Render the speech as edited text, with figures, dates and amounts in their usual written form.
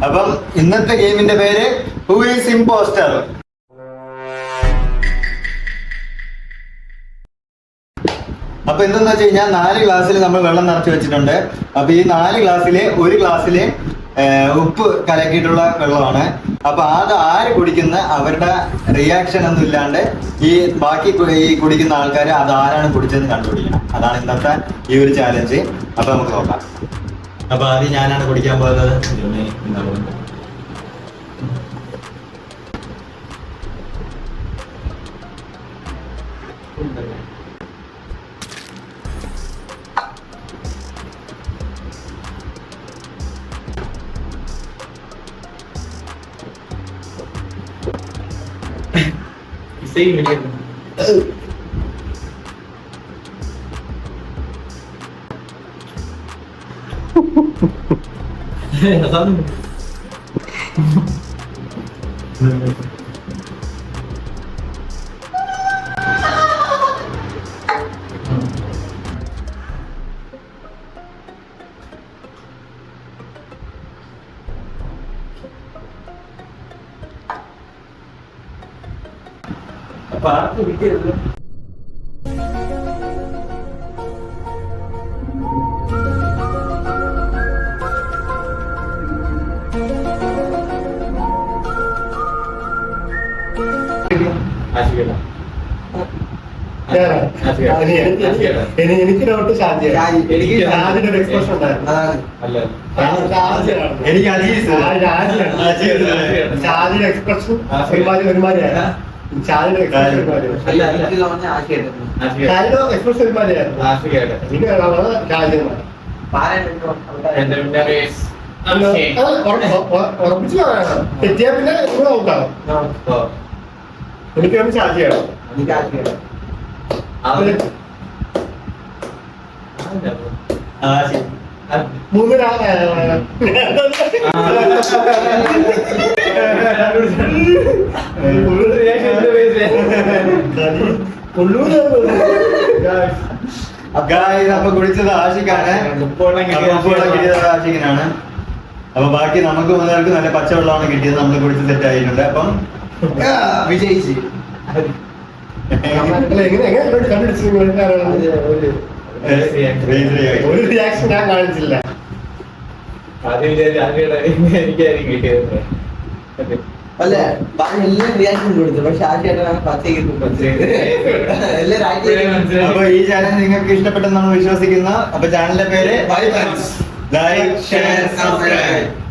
അപ്പം ഇന്നത്തെ ഗെയിമിന്റെ പേര് ഹൂ ഈസ് ഇമ്പോസ്റ്റർ. അപ്പൊ എന്തെന്ന് വെച്ച് കഴിഞ്ഞാൽ 4 ഗ്ലാസ്സിൽ നമ്മൾ വെള്ളം നിറച്ച് വെച്ചിട്ടുണ്ട്. അപ്പൊ ഈ 4 ഗ്ലാസ്സില് ഒരു ഗ്ലാസ്സില് ഉപ്പ് കലക്കിയിട്ടുള്ള വെള്ളമാണ്. അപ്പൊ അത് ആര് കുടിക്കുന്ന അവരുടെ റിയാക്ഷൻ ഒന്നും ഇല്ലാണ്ട് ഈ ബാക്കി ഈ കുടിക്കുന്ന ആൾക്കാർ അത് ആരാണ് കുടിച്ചതെന്ന് കണ്ടുപിടിക്കണം. അതാണ് ഇന്നത്തെ ഈ ഒരു ചാലഞ്ച്. അപ്പൊ നമുക്ക് നോക്കാം. അപ്പൊ ആദ്യം ഞാനാണ് കുടിക്കാൻ പോകുന്നത്. Same again. Apa bikin? എനിക്ക് നോട്ട് ഷാജിയുടെ എക്സ്പ്രഷൻ ഉണ്ടായിരുന്നു. ഷാജിയുടെ എക്സ്പ്രഷൻ ഒരുമാതിരിയാണ്. ഷാജിയുടെ എക്സ്പ്രഷൻ ഒരുമാതിരിയായിരുന്നു. എനിക്ക് ഉറപ്പിച്ചു പറയണം. തെറ്റിയാ പിന്നെ നിങ്ങൾ ഔട്ടാവും. എനിക്ക് ഷാജിയാണ്. മൂന്ന് അപ്പൊ കുടിച്ചത് ആഷിക്കാണ്. കിട്ടിയത് ആഷിക്കിനാണ്. അപ്പൊ ബാക്കി നമുക്ക് മുതൽക്ക് നല്ല പച്ചവെള്ളമാണ് കിട്ടിയത്. നമ്മൾ കുടിച്ച് സെറ്റായിട്ടുണ്ട്. അപ്പം വിജയിച്ച് ഒരു റിയാക്ഷൻ ഞാൻ കാണിച്ചില്ല. അല്ല എല്ലാം റിയാക്ഷൻ കൊടുത്തു. പക്ഷെ ആദ്യമായിട്ടാണ് അപ്പൊ ഈ ചാനൽ നിങ്ങൾക്ക് ഇഷ്ടപ്പെട്ടെന്ന് നമ്മൾ വിശ്വസിക്കുന്നു. അപ്പൊ ചാനലിന്റെ പേര് ലൈക്ക്, ഷെയർ, സബ്സ്ക്രൈബ്.